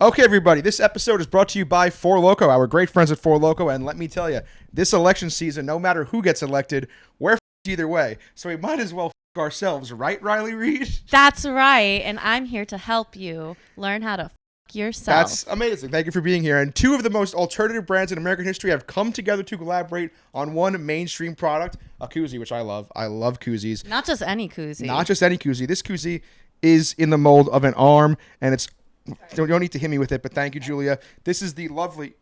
Okay, everybody, this episode is brought to you by Four Loco, our great friends at Four Loco, and let me tell you, this election season, no matter who gets elected, we're either way, so we might as well ourselves, right, Riley Reed? That's right, and I'm here to help you learn how to yourself. That's amazing. Thank you for being here. And two of the most alternative brands in American history have come together to collaborate on one mainstream product, a koozie, which I love. I love koozies. Not just any koozie. Not just any koozie. This koozie is in the mold of an arm, and it's... You don't need to hit me with it, but thank you, Julia. This is the lovely...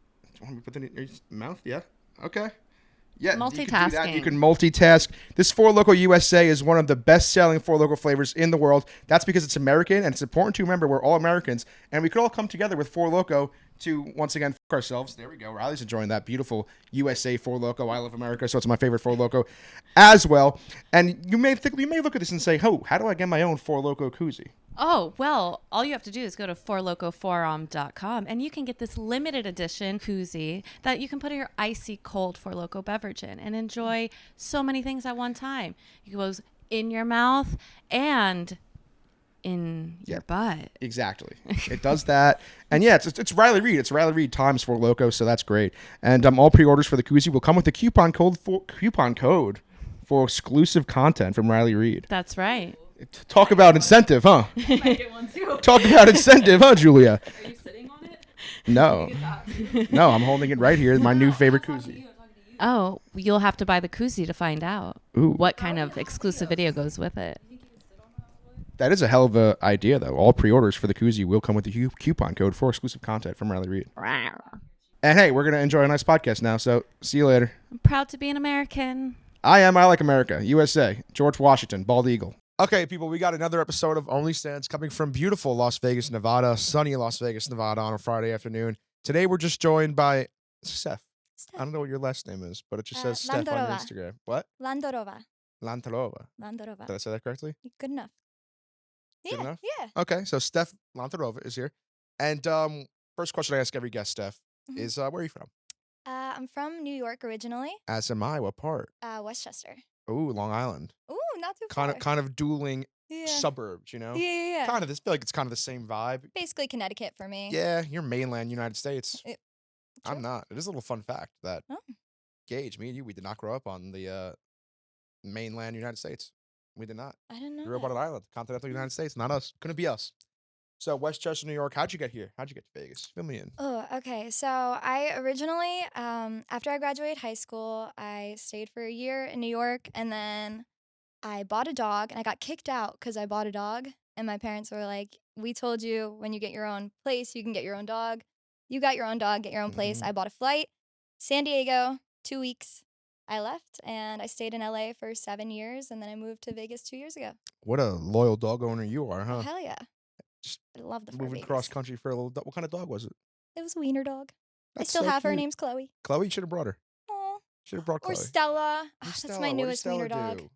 Want me to put that in your mouth? Yeah? Okay. Yeah, multitasking. You can do that. You can multitask. This Four Loco USA is one of the best-selling Four Loco flavors in the world. That's because it's American, and it's important to remember we're all Americans, and we could all come together with Four Loco to, once again, f*** ourselves. There we go. Riley's enjoying that beautiful USA Four Loco. I love America, so it's my favorite Four Loco as well. And you may look at this and say, oh, how do I get my own Four Loco koozie? Oh, well, all you have to do is go to fourlocoforum.com and you can get this limited edition koozie that you can put your icy cold Four Loco beverage in and enjoy so many things at one time. It goes in your mouth and in your butt. Exactly. It does that. And yeah, it's Riley Reed. It's Riley Reed times Four Loco, so that's great. And all pre-orders for the koozie will come with the coupon code for exclusive content from Riley Reed. That's right. Talk about incentive, huh? I might get one too. Talk about incentive, huh, Julia? Are you sitting on it? No. No, I'm holding it right here. My new favorite koozie. Oh, you'll have to buy the koozie to find out what kind of exclusive video goes with it. That is a hell of a idea, though. All pre-orders for the koozie will come with the coupon code for exclusive content from Riley Reed. And hey, we're going to enjoy a nice podcast now, so see you later. I'm proud to be an American. I like America. USA. George Washington. Bald Eagle. Okay, people, we got another episode of OnlyStans coming from beautiful Las Vegas, Nevada, sunny Las Vegas, Nevada on a Friday afternoon. Today, we're just joined by Steph. I don't know what your last name is, but it just says Steph on your Instagram. What? Landorova. Did I say that correctly? Good enough. Good enough? Yeah. Okay, so Steph Landorova is here. And first question I ask every guest, Steph, is where are you from? I'm from New York originally. As am I. What part? Westchester. Ooh, Long Island. Ooh, not too far. Kind of dueling suburbs, you know? Yeah. Kind of. I feel like it's kind of the same vibe. Basically Connecticut for me. Yeah, you're mainland United States. True. I'm not. It is a little fun fact that Gage, me and you, we did not grow up on the mainland United States. We did not. I didn't know. We grew up on an island, continental United States, not us. Couldn't be us. So Westchester, New York. How'd you get here? How'd you get to Vegas? Fill me in. Oh, okay. So I originally, after I graduated high school, I stayed for a year in New York, and then I bought a dog, and I got kicked out because I bought a dog, and my parents were like, we told you when you get your own place, you can get your own dog. You got your own dog, get your own place. I bought a flight, San Diego, 2 weeks. I left, and I stayed in LA for 7 years, and then I moved to Vegas 2 years ago. What a loyal dog owner you are, huh? Oh, hell yeah. Just I love the fur moving babies. cross country for a little dog. What kind of dog was it? It was a wiener dog. I That's still so have her. Her cute. name's Chloe. Chloe, you should have brought her. Aw. Should have brought Or Chloe. Stella. Who's That's Stella? my What does newest wiener Stella dog. do?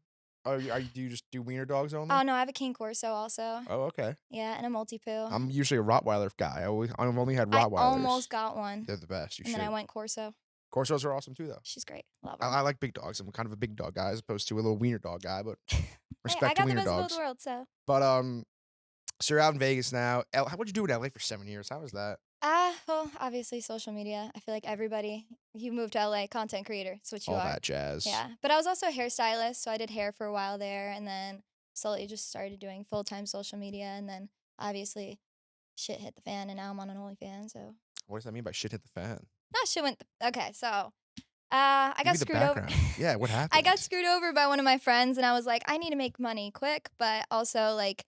Oh, do you just do wiener dogs only? Oh, no, I have a King Corso also. Oh, okay. Yeah, and a Multi-Poo. I'm usually a Rottweiler guy. I've only had Rottweilers. I almost got one. They're the best. You And should. then I went Corso. Corsos are awesome too, though. She's great. Love her. I like big dogs. I'm kind of a big dog guy as opposed to a little wiener dog guy, but Hey, respect I to got the wiener best of dogs. both worlds, so. But so you're out in Vegas now. What'd you do in LA for 7 years? How was that? Well, obviously social media. I feel like everybody, you move to LA, content creator. It's what you All are. that jazz. Yeah, but I was also a hairstylist, so I did hair for a while there, and then slowly just started doing full-time social media, and then obviously shit hit the fan, and now I'm on an OnlyFans, so. What does that mean by shit hit the fan? No, shit went, okay, so, I Give got me the screwed over. background. Yeah, what happened? I got screwed over by one of my friends, and I was like, I need to make money quick, but also, like,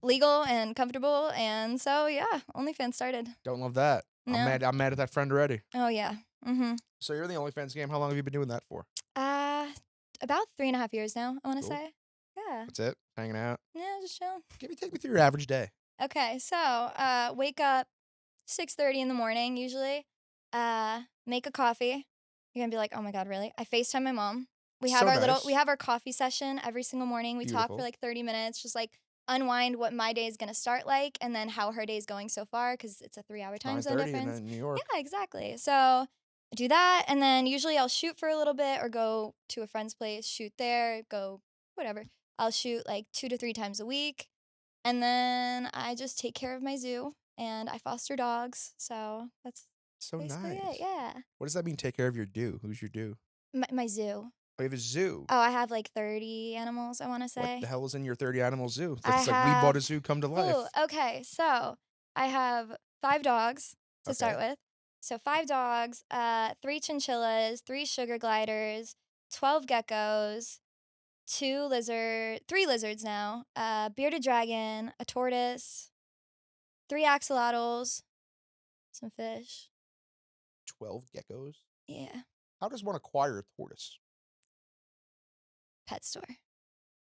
legal and comfortable, and so, yeah, OnlyFans started. Don't love that. No. I'm mad at that friend already. Oh, yeah. Mm-hmm. So you're in the OnlyFans game. How long have you been doing that for? About 3.5 years now, I want to Cool. say. Yeah. That's it? Hanging out? Yeah, just chilling. Take me through your average day. Okay, so wake up 6:30 in the morning usually. Make a coffee. You're gonna be like, oh my god, really? I FaceTime my mom. We have So our nice. we have our coffee session every single morning. We talk Beautiful. for like 30 minutes, just like unwind what my day is gonna start like, and then how her day is going so far, because it's a 3-hour time zone 9:30 difference. in New York. Yeah, exactly. So I do that, and then usually I'll shoot for a little bit or go to a friend's place, shoot there, go whatever. I'll shoot like 2 to 3 times a week, and then I just take care of my zoo. and I foster dogs. So that's So basically nice. it. Yeah. What does that mean? Take care of your do. Who's your do? My zoo. Oh, you have a zoo. Oh, I have like 30 animals, I want to say. What the hell is in your 30 animal zoo? It's I like we bought a have- zoo come to life. Ooh, okay. So I have 5 dogs to start Okay. with. So 5 dogs, 3 chinchillas, 3 sugar gliders, 12 geckos, 3 lizards now, a bearded dragon, a tortoise, 3 axolotls, some fish. 12 geckos. Yeah, How does one acquire a tortoise? pet store.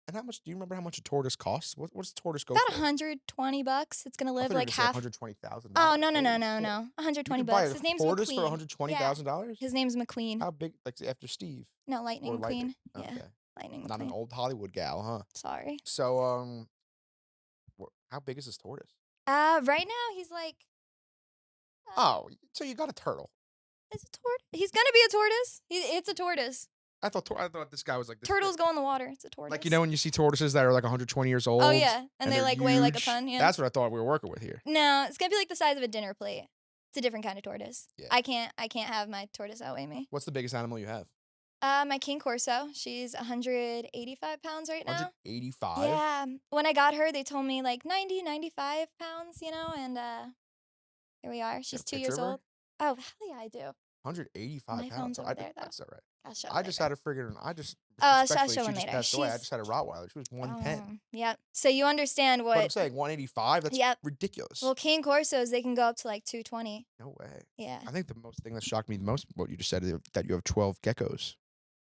And how much? Do you remember how much a tortoise costs? What's a tortoise go About for? $120. It's gonna I live thought you were like gonna say half. $120,000. Oh no no no Holy no shit. no! You 120 could buy bucks. a His name's tortoise McQueen. for $120,000. His name's McQueen. How big? Like after Steve No, Lightning or Lightning? McQueen. Yeah, Okay. Lightning Not an McQueen. old Hollywood gal, huh? Sorry. So how big is this tortoise? Right now he's like. Oh, so you got a turtle. It's a tortoise. He's gonna be a tortoise. It's a tortoise. I thought this guy was like this Turtles big. go in the water. It's a tortoise. Like, you know when you see tortoises that are like 120 years old? Oh yeah, and they they're like weigh like a huge? ton. Yeah. That's what I thought we were working with here. No, it's gonna be like the size of a dinner plate. It's a different kind of tortoise. Yeah. I can't have my tortoise outweigh me. What's the biggest animal you have? My King Corso. She's 185 pounds right now. 185? Yeah. When I got her, they told me like 90, 95 pounds, and here we are. She's a 2 picture years of her? old. Oh, hell yeah, I do. 185 My pounds. phone's So over there, though. That's all right. I'll show I just later. had a friggin' I'll respectfully, show she one just later. passed away. I She's- just had a Rottweiler. She was 110. Yep. So you understand But I'm what? saying 185. That's Yep. ridiculous. Well, King Corsos, they can go up to like 220. No way. Yeah. I think the thing that shocked me the most, what you just said, is that you have 12 geckos.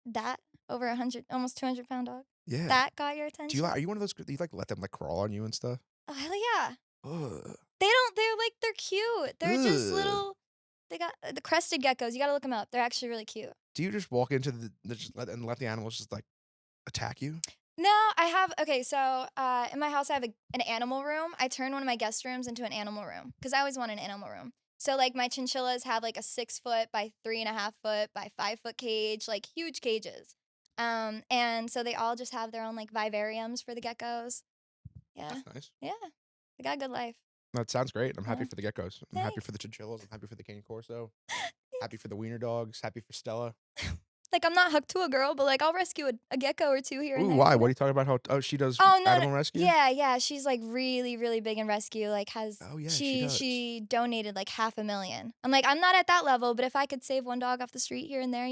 That over 100, almost 200-pound dog. Yeah. That got your attention. Do you are you one of those? Do you like let them like crawl on you and stuff? Oh hell yeah. Ugh. They're cute. They're just Ugh. little. They got the crested geckos. You gotta look them up. They're actually really cute. Do you just walk into and let the animals just like attack you? No, I have. Okay, so in my house I have an animal room. I turned one of my guest rooms into an animal room because I always wanted an animal room. So like my chinchillas have like a 6 foot by 3.5 foot by 5 foot cage, like huge cages. And so they all just have their own like vivariums for the geckos. Yeah, That's nice. yeah, they got a good life. That sounds great. I'm happy Yeah. for the geckos. I'm happy Thanks. for the chinchillas. I'm happy for the Cane Corso. Happy for the wiener dogs. Happy for Stella. Like I'm not hooked to a girl, but like I'll rescue a gecko or two here and Ooh, there. why? you What are know? you talking about? How she does Oh, no, animal rescue? Yeah, she's like really, really big in rescue. Like has Oh, yeah, she does. she donated like $500,000. I'm like, I'm not at that level, but if I could save one dog off the street here and there,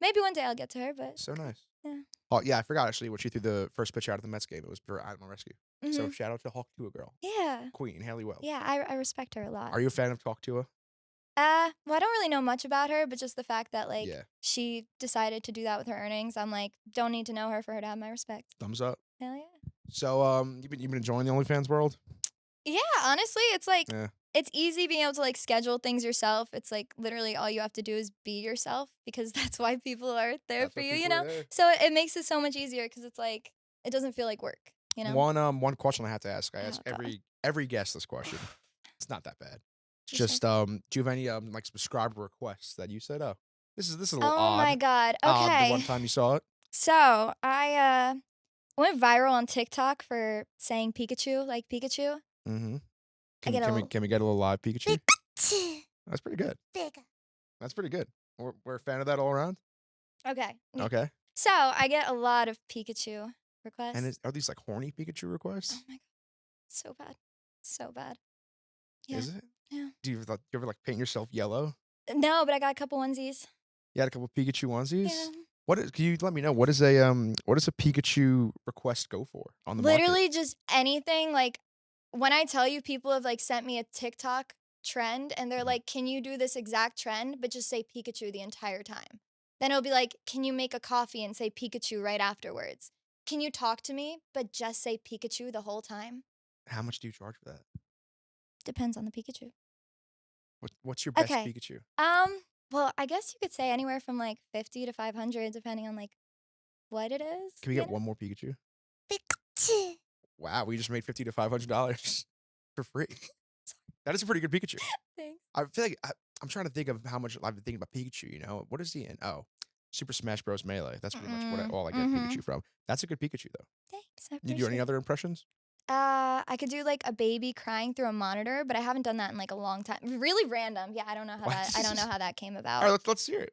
maybe one day I'll get to her. But So nice. Yeah. Oh yeah, I forgot actually when she threw the first pitch out of the Mets game. It was for animal rescue. So mhm. shout out to Hawk Tua girl, yeah, Queen Haley Wells. yeah, I respect her a lot. Are you a fan of Hawk Tua? Well, I don't really know much about her, but just the fact that like Yeah. she decided to do that with her earnings, I'm like, don't need to know her for her to have my respect. Thumbs up. Hell yeah. So you've been enjoying the OnlyFans world? Yeah, honestly, it's like Yeah. it's easy being able to like schedule things yourself. It's like literally all you have to do is be yourself because that's why people are there That's for why you, people are there. So it makes it so much easier because it's like it doesn't feel like work, One question I have to ask. I Oh, ask God. every guest this question. It's not that bad. It's Okay. just do you have any like subscriber requests that you said, oh, this is a little Oh odd. my God. Odd Okay. the one time you saw it. So I went viral on TikTok for saying Pikachu, like Pikachu. Mm-hmm. I get a little- Can we get a little live Pikachu? That's pretty good. That's pretty good. We're a fan of that all around. Okay. Okay. So I get a lot of Pikachu requests. And are these like horny Pikachu requests? Oh my God. So bad. So bad. Yeah. Is it? Yeah. Do you ever like paint yourself yellow? No, but I got a couple onesies. You had a couple Pikachu onesies. Yeah. Can you let me know what does a Pikachu request go for on the market? Literally just anything. Like when I tell you people have like sent me a TikTok trend and they're like, can you do this exact trend, but just say Pikachu the entire time? Then it'll be like, can you make a coffee and say Pikachu right afterwards? Can you talk to me, but just say Pikachu the whole time? How much do you charge for that? Depends on the Pikachu. What's your best Okay. Pikachu? Well, I guess you could say anywhere from like 50 to 500, depending on like what it is. Can we get one more Pikachu? Pikachu. Wow, we just made $50 to $500 for free. That is a pretty good Pikachu. Thanks. I feel like I'm trying to think of how much I've been thinking about Pikachu. What is he in? Oh, Super Smash Bros. Melee. That's pretty much all I get Mhm. Pikachu from. That's a good Pikachu though. Thanks. I You do any appreciate it. other impressions? I could do like a baby crying through a monitor, but I haven't done that in like a long time. Really random. Yeah, I don't know how What? that. I don't know how that came All about. right, let's hear it.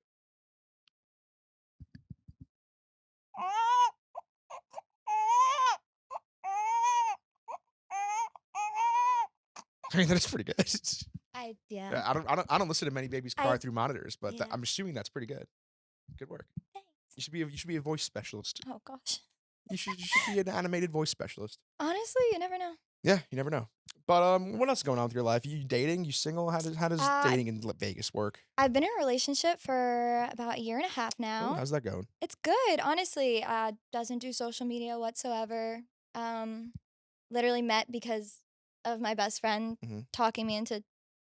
I mean, that's pretty good. Yeah. Yeah, I don't listen to many babies cry I- through monitors, but yeah. I'm assuming that's pretty good. Good work. Thanks. You should be a voice specialist. Oh gosh. You should be an animated voice specialist. Honestly, you never know. Yeah, you never know. But what else is going on with your life? You dating? You single? How does dating in Vegas work? I've been in a relationship for about a year and a half Ooh, now. how's that going? It's good, honestly. Doesn't do social media whatsoever. Literally met because of my best friend Mhm. talking me into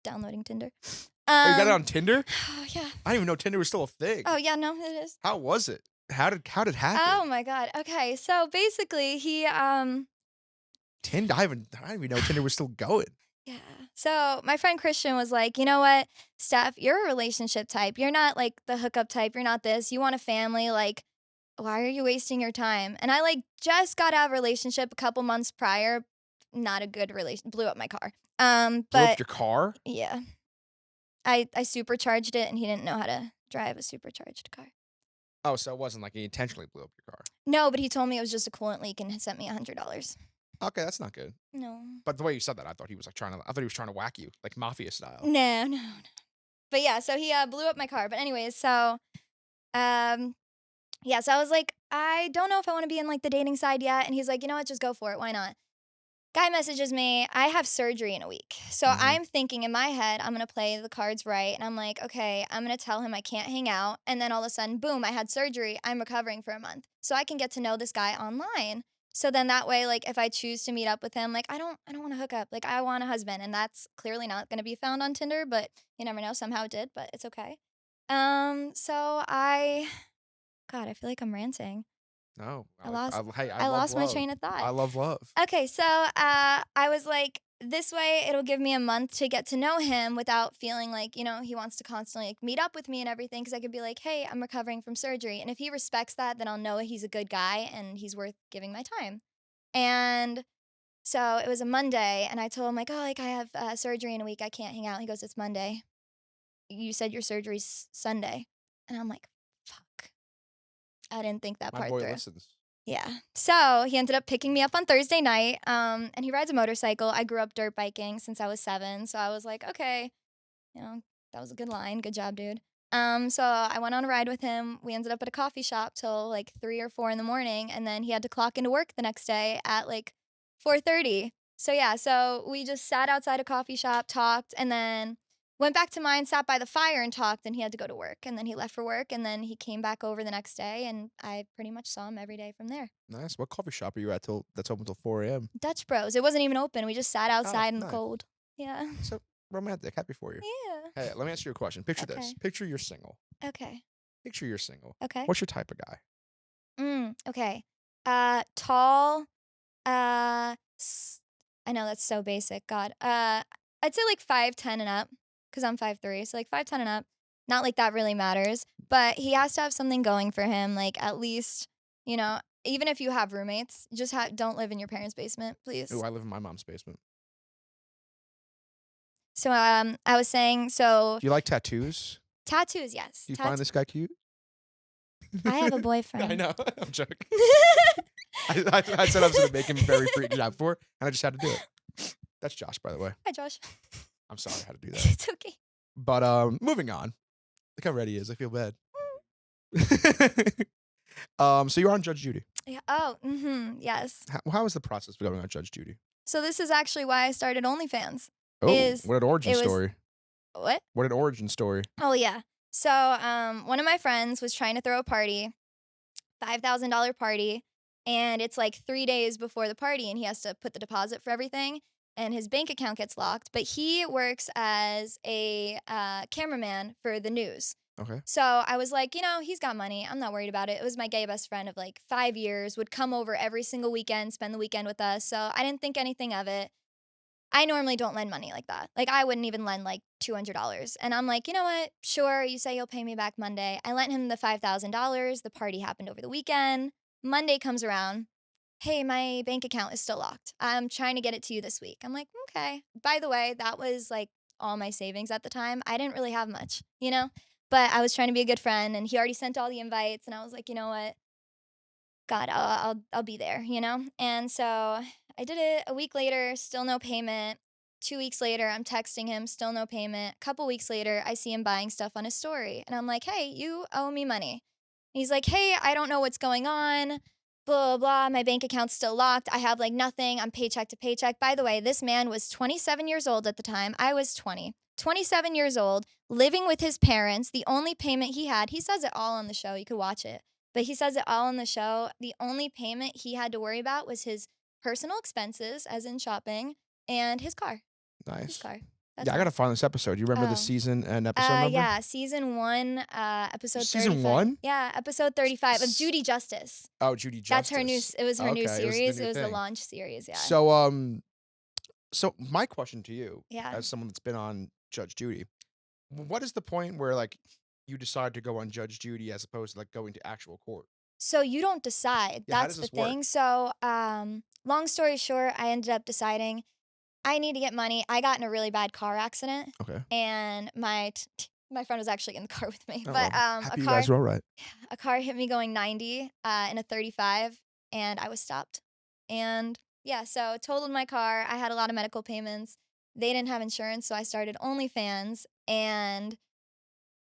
downloading Tinder. Oh, you got it on Tinder? Yeah. I didn't even know Tinder was still a thing. Oh yeah, no, it is. How was it? How did it happen? Oh my god. Okay, so basically he Tinder? I didn't even know Tinder was still going. yeah. So my friend Christian was like, you know what, Steph, you're a relationship type. You're not like the hookup type. You're not this. You want a family. Like, why are you wasting your time? And I like just got out of a relationship a couple months prior. Not a good relation. Blew up my car. Blew But up your car? yeah, I supercharged it, and he didn't know how to drive a supercharged car. Oh, so it wasn't like he intentionally blew up your car. No, but he told me it was just a coolant leak and sent me $100. Okay, that's not good. No. But the way you said that, I thought he was trying to whack you, like mafia style. No. But yeah, so he blew up my car. But anyways, so yeah, so I was like, I don't know if I want to be in like the dating side yet. And he's like, you know what, just go for it. Why not? Guy messages me, I have surgery in a week. So Mhm. I'm thinking in my head, I'm going to play the cards right. And I'm like, okay, I'm going to tell him I can't hang out. And then all of a sudden, boom, I had surgery. I'm recovering for a month. So I can get to know this guy online. So then that way, like if I choose to meet up with him, like I don't want to hook up. Like I want a husband. And that's clearly not going to be found on Tinder, but you never know. Somehow it did, but it's okay. So God, I feel like I'm ranting. No. I lost Hey, I love lost my love. train of thought. I love love. Okay, so I was like, this way it'll give me a month to get to know him without feeling like, you know, he wants to constantly like meet up with me and everything. Cause I could be like, hey, I'm recovering from surgery. And if he respects that, then I'll know he's a good guy and he's worth giving my time. And so it was a Monday and I told him like, oh, like I have surgery in a week. I can't hang out. He goes, it's Monday. You said your surgery's Sunday. And I'm like, fuck. I didn't think that My part boy through. listens. Yeah. So he ended up picking me up on Thursday night. And he rides a motorcycle. I grew up dirt biking since I was 7. So I was like, okay, you know, that was a good line. Good job, dude. So I went on a ride with him. We ended up at a coffee shop till like 3 or 4 in the morning. And then he had to clock into work the next day at like 4:30. So yeah, so we just sat outside a coffee shop, talked, and then went back to mine, sat by the fire and talked, and he had to go to work. And then he left for work, and then he came back over the next day, and I pretty much saw him every day from there. Nice. What coffee shop are you at that's open till 4 a.m.? Dutch Bros. It wasn't even open. We just sat outside in the nice. cold. Yeah. So romantic. Happy for you. Yeah. Hey, let me ask you a question. Picture this. Okay. Picture you're single. Okay. Picture you're single. Okay. What's your type of guy? Okay. Tall. I know that's so basic. God. I'd say like 5'10" and up, because I'm 5'3". So like 5'10" and up. Not like that really matters, but he has to have something going for him. Like at least, you know, even if you have roommates, just don't live in your parents' basement, please. Ooh, I live in my mom's basement. So I was saying, so Do you like tattoos? tattoos, yes. Do you find this guy cute? I have a boyfriend. I know. I'm joking. I said I was going to make him very free to job for, and I just had to do it. That's Josh, by the way. Hi, Josh. I'm sorry I had to do that. It's okay. But moving on. Look how red he is. I feel bad. So you're on Judge Judy. Yeah. Oh, yes. How was the process of going on Judge Judy? So this is actually why I started OnlyFans. Oh, what an origin it was- story. What? What an origin story. Oh, yeah. So one of my friends was trying to throw a party, $5,000 party, and it's like 3 days before the party, and he has to put the deposit for everything, and his bank account gets locked. But he works as a cameraman for the news. Okay. So I was like, you know, he's got money. I'm not worried about it. It was my gay best friend of like 5 years, would come over every single weekend, spend the weekend with us. So I didn't think anything of it. I normally don't lend money like that. Like I wouldn't even lend like $200. And I'm like, you know what? Sure, you say you'll pay me back Monday. I lent him the $5,000. The party happened over the weekend. Monday comes around. hey, my bank account is still locked. I'm trying to get it to you this week. I'm like, okay. By the way, that was like all my savings at the time. I didn't really have much, you know, but I was trying to be a good friend, and he already sent all the invites, and I was like, you know what? God, I'll be there, you know? And so I did it. A week later, still no payment. 2 weeks later, I'm texting him, still no payment. A couple weeks later, I see him buying stuff on his story. And I'm like, hey, you owe me money. He's like, hey, I don't know what's going on. Blah, blah, blah. My bank account's still locked. I have like nothing. I'm paycheck to paycheck. By the way, this man was 27 years old at the time. I was 20. 27 years old, living with his parents. The only payment he had, he says it all on the show. You could watch it. But he says it all on the show. The only payment he had to worry about was his personal expenses, as in shopping, and his car. His Nice. car. Yeah, I gotta find this episode. You remember the Oh. season and episode number? Yeah, season 1, episode 35. Season 1? Yeah, episode 35 of Judy Justice. Oh, Judy That's Justice. her new. It was her new Okay, it was the series. new It was the thing. launch series. Yeah. So my question to you, Yeah. as someone that's been on Judge Judy, what is the point where like you decide to go on Judge Judy as opposed to like going to actual court? So you don't decide. Yeah, how That's does the this work? thing. So, long story short, I ended up deciding I need to get money. I got in a really bad car accident, Okay. and my friend was actually in the car with me. Oh, But well, a happy you car guys are all right. a car hit me going 90 in a 35, and I was stopped. And yeah, so totaled my car. I had a lot of medical payments. They didn't have insurance, so I started OnlyFans, and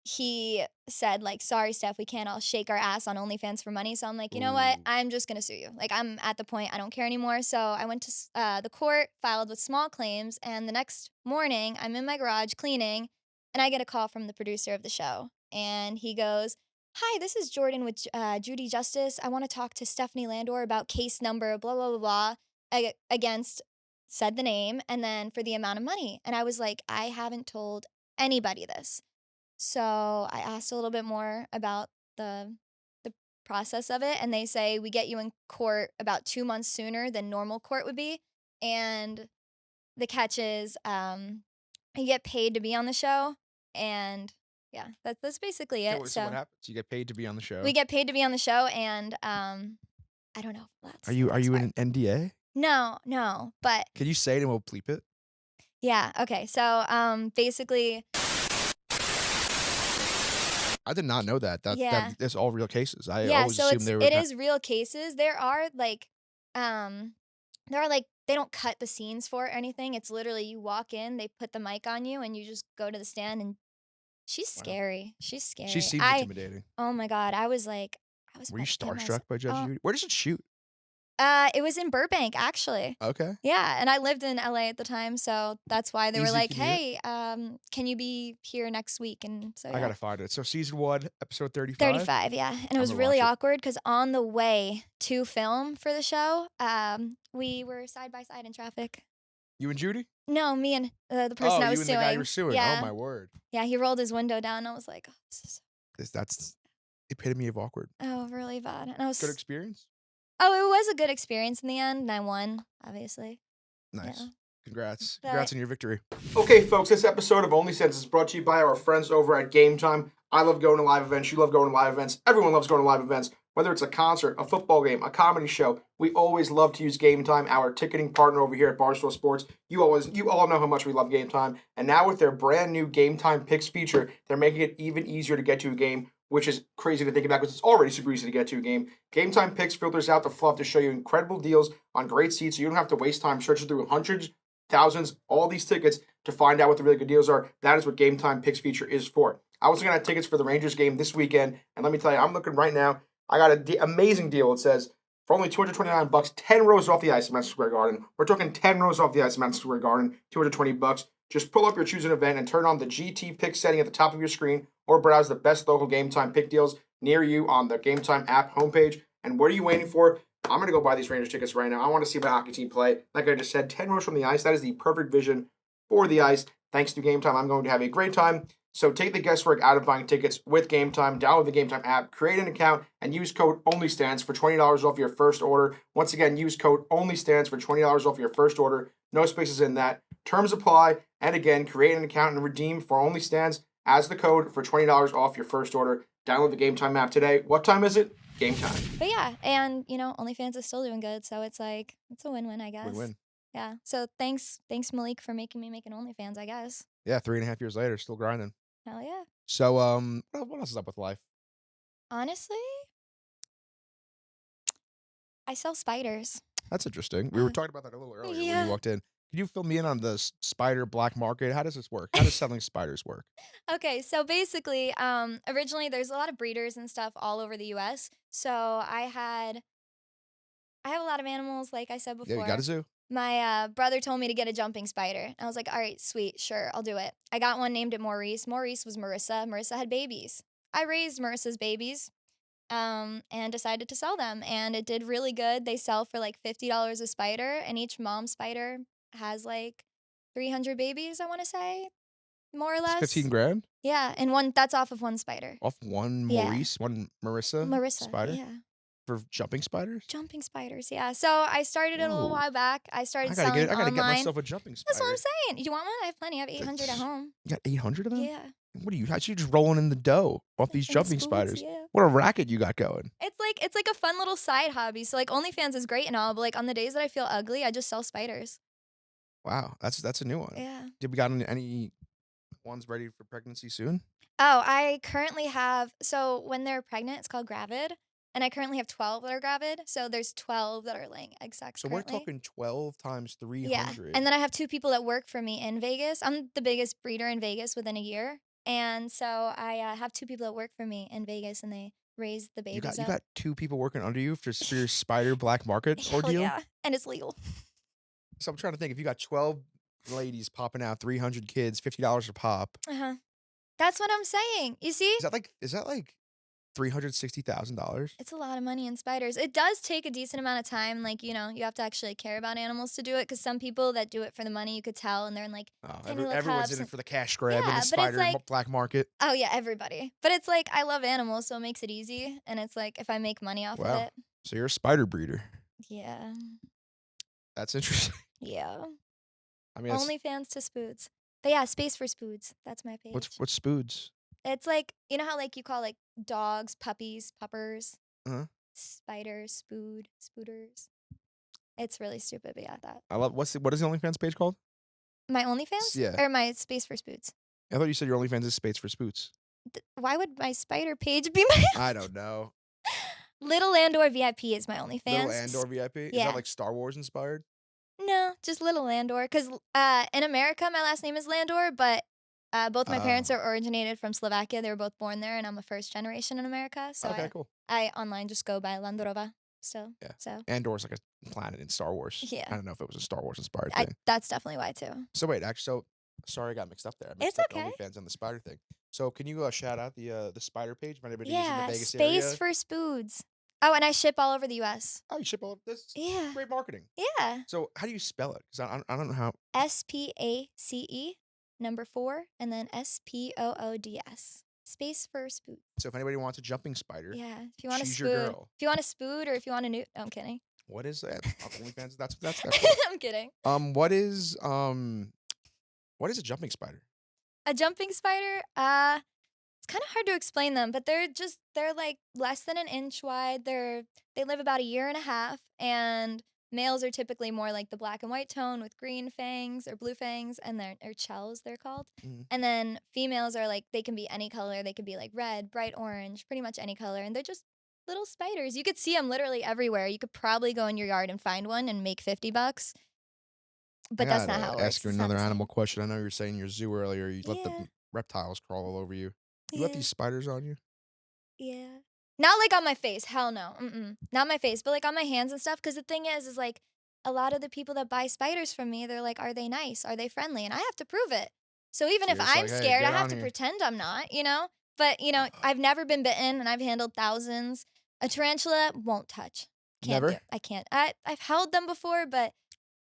he said like, sorry, Steph, we can't all shake our ass on OnlyFans for money. So I'm like, you know what? Ooh. I'm just going to sue you. Like, I'm at the point I don't care anymore. So I went to the court, filed with small claims. And the next morning, I'm in my garage cleaning, and I get a call from the producer of the show. And he goes, hi, this is Jordan with Judy Justice. I want to talk to Stephanie Landor about case number blah, blah, blah, blah, against, said the name, and then for the amount of money. And I was like, I haven't told anybody this. So I asked a little bit more about the process of it, and they say we get you in court about 2 months sooner than normal court would be. And the catch is you get paid to be on the show, and yeah, that's basically it. So what happens? You get paid to be on the show. We get paid to be on the show, and I don't know if that's Are you the next in part. an NDA? No, but Can you say it and we'll bleep it? yeah, okay. So basically, I did not know that. Yeah. That's all real cases. I yeah, always so assumed they were. it is real cases. There are like they don't cut the scenes for it or anything. It's literally you walk in, they put the mic on you, and you just go to the stand. And she's Wow. scary. She's scary. She seems intimidating. Oh my God, I was Were you about to pee myself. starstruck by Judge Oh. Judy? Where does it shoot? It was in Burbank, actually. Okay. Yeah, and I lived in LA at the time, so that's why they were Easy like, commute. "Hey, can you be here next week?" And so I yeah. gotta find it. So season 1, episode 35. 35, yeah. And it was gonna really watch it. awkward because on the way to film for the show, we were side by side in traffic. You and Judy? No, me and the person I you was and suing. the guy you were suing. Yeah. Oh my word. Yeah, he rolled his window down, and I was like, That's epitome of awkward. really bad. And I was Good experience. it was a good experience in the end, and I won, obviously. Nice. Yeah. Congrats. But- Congrats on your victory. Okay, folks, this episode of OnlyStans is brought to you by our friends over at GameTime. I love going to live events. You love going to live events. Everyone loves going to live events. Whether it's a concert, a football game, a comedy show, we always love to use GameTime, our ticketing partner over here at Barstool Sports. You all know how much we love GameTime. And now with their brand new GameTime Picks feature, they're making it even easier to get to a game, which is crazy to think about because it's already super easy to get to a game. GameTime Picks filters out the fluff to show you incredible deals on great seats, so you don't have to waste time searching through hundreds, thousands, all these tickets to find out what the really good deals are. That is what GameTime Picks feature is for. I was looking at tickets for the Rangers game this weekend, and let me tell you, I'm looking right now. I got an amazing deal. It says for only $229, 10 rows off the ice at Madison Square Garden. We're talking 10 rows off the ice at Madison Square Garden, $220. Just pull up your choosing event and turn on the GT Pick setting at the top of your screen, or browse the best local GameTime pick deals near you on the GameTime app homepage. And what are you waiting for? I'm going to go buy these Rangers tickets right now. I want to see my hockey team play. Like I just said, 10 rows from the ice. That is the perfect vision for the ice. Thanks to GameTime, I'm going to have a great time. So take the guesswork out of buying tickets with GameTime. Download the GameTime app, create an account, and use code OnlyStans for $20 off your first order. Once again, use code OnlyStans for $20 off your first order. No spaces in that. Terms apply. And again, create an account and redeem for OnlyStans as the code for $20 off your first order. Download the GameTime app today. What time is it? Game time. But yeah, and OnlyFans is still doing good, so it's like it's a win-win, I guess. Win-win. Yeah. So thanks Malik for making me make an OnlyFans, I guess. Yeah, 3.5 years later, still grinding. Hell yeah. So, what else is up with life? Honestly, I sell spiders. That's interesting. We were talking about that a little earlier when Yeah. you walked in. Can you fill me in on the spider black market? How does this work? How does selling spiders work? Okay, so basically, originally there's a lot of breeders and stuff all over the U.S. So I have a lot of animals, like I said Yeah, before. you got a zoo. My brother told me to get a jumping spider. I was like, all right, sweet, sure, I'll do it. I got one, named it Maurice. Maurice was Marissa. Marissa had babies. I raised Marissa's babies, and decided to sell them, and it did really good. They sell for like $50 a spider, and each mom spider has like 300 babies, I want to say, more or It's less. 15 grand Yeah, and that's off of one spider. off one Yeah. Maurice, one Marissa, Marissa, spider yeah. for jumping spiders. Jumping spiders, yeah. So I started it a little Whoa. while back. I I started gotta selling get. I gotta online. get myself a jumping spider. That's what I'm saying. You want one? I have plenty. I have 800 at home. You got 800 of them? Yeah. What are you? How you just rolling in the dough off these And jumping spoods, spiders? Yeah. What a racket you got going. It's like a fun little side hobby. So like OnlyFans is great and all, but like on the days that I feel ugly, I just sell spiders. Wow, that's a new one. Yeah. Did we got any ones ready for pregnancy soon? Oh, I currently have. So when they're pregnant, it's called gravid, and I currently have 12 that are gravid. So there's 12 that are laying egg sacs. So currently. we're talking 12 times 300. Yeah, and then I have 2 people that work for me in Vegas. I'm the biggest breeder in Vegas within a year, and so I have 2 people that work for me in Vegas, and they raise the you babies got up. you got 2 people working under you for your spider black market Hell ordeal. yeah, and it's legal. So I'm trying to think, if you got 12 ladies popping out 300 kids, $50 a pop. That's what I'm saying. You see, Is that like $360,000? it's a lot of money in spiders. It does take a decent amount of time. Like, you have to actually care about animals to do it. Because some people that do it for the money, you could tell, and they're in like, tiny little Everyone's cups in it and- for the cash grab in Yeah, the but it's spider like- black market. oh yeah, everybody. But it's like, I love animals, so it makes it easy. And it's like, if I make money off Wow. of it, So you're a spider breeder. yeah, That's interesting. yeah. I mean, it's- OnlyFans to spoods. But yeah, Space for Spoods. That's my page. what's spoods? It's like, you know how like you call like dogs, puppies, puppers, Uh-huh. spiders, spooders. It's really stupid, but yeah, that. I love what is the OnlyFans page called? My OnlyFans? Yeah. Or my Space for Spoods? I thought you said your OnlyFans is Space for Spoots. Why would my spider page be my I don't know. Little Landor VIP is my OnlyFans. Little Andor VIP? Is Yeah. that like Star Wars inspired? No, just Little Landor. Because in America, my last name is Landor, but both my parents Oh. are originated from Slovakia. They were both born there, and I'm a first generation in America. So Okay, cool. I online just go by Landorova still. Yeah. So Andor's like a planet in Star Wars. Yeah. I don't know if it was a Star Wars inspired I, thing. that's definitely why too. So wait, actually, sorry I got mixed up there. I mixed It's up okay. OnlyFans and the spider thing. So can you shout out the spider page? If anybody's in Yeah, the Vegas Space area? for Spoods. Oh, and I ship all over the U.S. Oh, you ship all of this? Yeah. Great marketing. Yeah. So how do you spell it? Because I don't know how. SPACE 4 and then SPOODS. Space for Spood. So if anybody wants a jumping spider, Yeah. If you want a she's your spood. girl. If you want a spood or if you want a new. I'm kidding. What is that? OnlyFans. That's I'm kidding. what is a jumping spider? A jumping spider, it's kind of hard to explain them, but they're like less than an inch wide. They live about a year and a half, and males are typically more like the black and white tone with green fangs or blue fangs, and or shells they're called. Mhm. And then females are like, they can be any color. They could be like red, bright orange, pretty much any color, and they're just little spiders. You could see them literally everywhere. You could probably go in your yard and find one and make $50. But that's not how it works. Ask you It's not another the same. animal question. I know you were saying your zoo earlier. You let Yeah. the reptiles crawl all over you. You let Yeah. these spiders on you? Yeah. Not like on my face. Hell no. Not my face, but like on my hands and stuff. Because the thing is like a lot of the people that buy spiders from me, they're like, are they nice? Are they friendly? And I have to prove it. So even So if you're just I'm like, "Hey, scared, I get have on to here." pretend I'm not, But, I've never been bitten and I've handled thousands. A tarantula won't touch. Can't Never? do it. I can't. I've held them before, but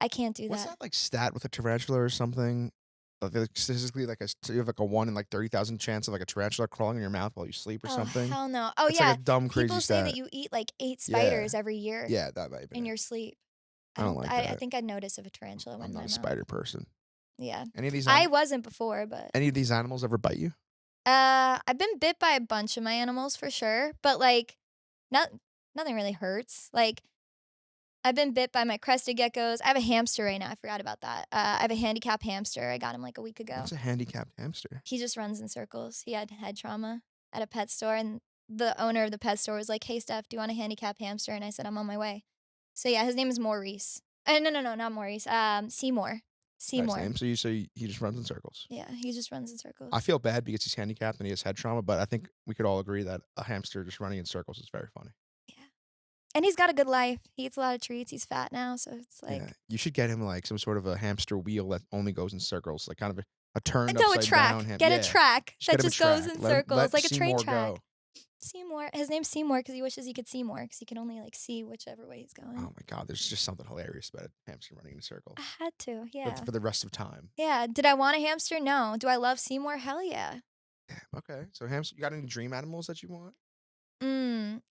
I can't do What's that. that like stat with a tarantula or something? Like statistically, like you have like a 1 in like 30,000 chance of like a tarantula crawling in your mouth while you sleep or Oh, something. hell no. Oh, It's yeah. like a dumb, crazy People say stat. that you eat like 8 Yeah. spiders every year Yeah, that might be. in your sleep. I don't like I that. think I'd notice if a tarantula went I'm in not my a mouth. spider person. Yeah. Any of these? I wasn't before, but Any of these animals ever bite you? I've been bit by a bunch of my animals for sure, but like nothing really hurts. Like, I've been bit by my crested geckos. I have a hamster right now. I forgot about that. I have a handicapped hamster. I got him like a week ago. What's a handicapped hamster? He just runs in circles. He had head trauma at a pet store, and the owner of the pet store was like, "Hey, Steph, do you want a handicapped hamster?" And I said, "I'm on my way." So yeah, his name is Maurice. No, not Maurice. Seymour. Seymour. Nice name. So he just runs in circles. Yeah, he just runs in circles. I feel bad because he's handicapped and he has head trauma, but I think we could all agree that a hamster just running in circles is very funny. Yeah. And he's got a good life. He eats a lot of treats. He's fat now, so it's like Yeah, you should get him like some sort of a hamster wheel that only goes in circles, like kind of a turned no, a upside track. down. Get a track Just that get him a just goes track. in Let him- circles, let like a train Seymour track. go. Seymour. His name's Seymour because he wishes he could see more because he can only like see whichever way he's going. Oh my god, there's just something hilarious about a hamster running in a circle. I had to, yeah. For the rest of time. Yeah. Did I want a hamster? No. Do I love Seymour? Hell yeah. Okay, so hamster, you got any dream animals that you want?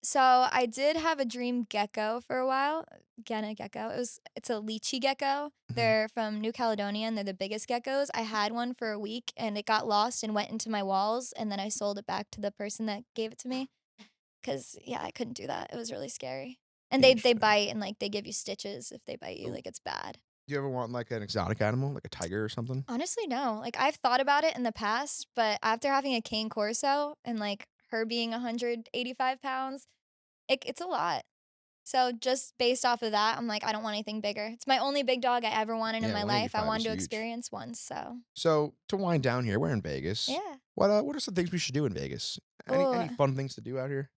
So I did have a dream gecko for a while. Again, a gecko. It's a lychee gecko. They're from New Caledonia and they're the biggest geckos. I had one for a week and it got lost and went into my walls, and then I sold it back to the person that gave it to me. Cause yeah, I couldn't do that. It was really scary. And they Interesting. bite and like they give you stitches if they bite you. Like it's bad. Do you ever want like an exotic animal, like a tiger or something? Honestly, no. Like I've thought about it in the past, but after having a cane corso and like her being 185 pounds, it's a lot. So just based off of that, I'm like, I don't want anything bigger. It's my only big dog I ever wanted in Yeah, my life. I 185 wanted is to huge. experience one. So to wind down here, we're in Vegas. Yeah. What are some things we should do in Vegas? Any fun things to do out here?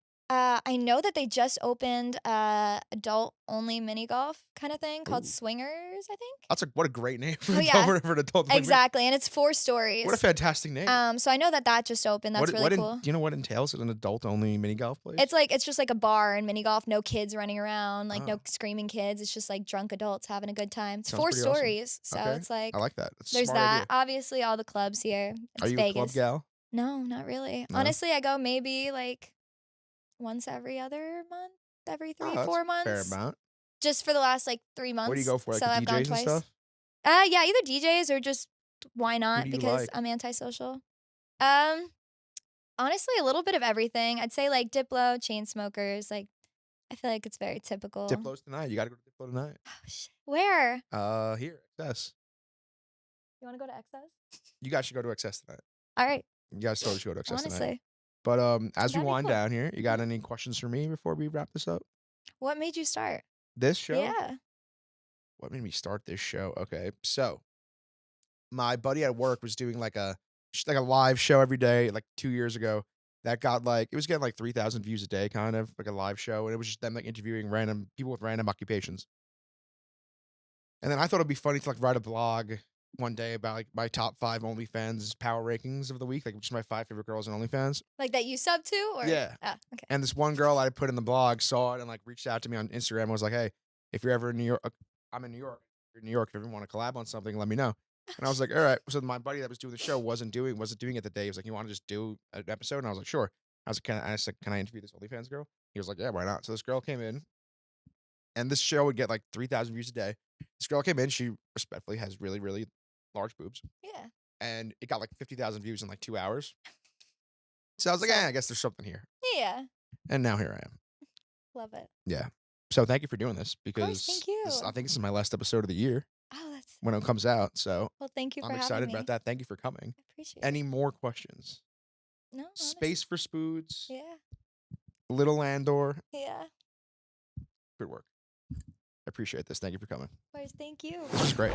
I know that they just opened adult only mini golf kind of thing called Ooh. Swingers, I think. That's what a great name for, Oh, yeah. for an adult. Like, Exactly, and it's 4 stories. what a fantastic name. So I know that just opened. That's really cool. Do you know what entails an adult only mini golf place? It's just like a bar and mini golf, no kids running around, like Oh. no screaming kids. It's just like drunk adults having a good time. It's Sounds 4 pretty awesome. stories, so Okay. it's like I like that. That's a there's smart that. idea. Obviously, all the clubs here. It's Are you Vegas. a club gal? No, not really. No? Honestly, I go maybe like once every other month, every 3, Oh, that's 4 a fair months. amount. Just for the last like 3 months. What do you go for? Like so the I've gone DJs and twice. stuff? Yeah, either DJs or just why not? do you Because like? I'm antisocial. Honestly, a little bit of everything. I'd say like Diplo, chain smokers. Like, I feel like it's very typical. Diplo's tonight. You got to go to Diplo tonight. Oh, shit. Where? Here, Excess. You want to go to Excess? You guys should go to Excess tonight. All right. You guys totally should go to Excess tonight. Honestly, But as we That'd be wind cool. down here, you got any questions for me before we wrap this up? what made you start? This show? Yeah. What made me start this show? Okay, so my buddy at work was doing like a live show every day, like 2 years ago. That got like, it was getting like 3,000 views a day, kind of like a live show, and it was just them like interviewing random people with random occupations. And then I thought it'd be funny to like write a blog one day about like my top 5 OnlyFans power rankings of the week, like just my 5 favorite girls on OnlyFans. Like that you sub to? Or? Yeah. Oh, okay. And this one girl I put in the blog saw it and like reached out to me on Instagram and was like, "Hey, if you're ever in New York, I'm in New York. If you're in New York, if you ever want to collab on something, let me know." And I was like, "All right." So my buddy that was doing the show wasn't doing it that day. He was like, "You want to just do an episode?" And I was like, "Sure." I was like, "Can I interview this OnlyFans girl?" He was like, "Yeah, why not?" So this girl came in, and this show would get like 3,000 views a day. This girl came in. She respectfully has really, really large boobs, Yeah. and it got like 50,000 views in like 2 hours. So I was like, I guess there's something here. Yeah. And now here I am. Love it. Yeah. So thank you for doing this because thank you. I think this is my last episode of the year Oh, that's when it comes out. So well. Thank you for I'm having excited me. about that. Thank you for coming. I appreciate it. Any more questions? No. honestly. Space for Spoods, Yeah. Little Landor. Yeah. Good work. I appreciate this. Thank you for coming. Of course. Thank you. This was great.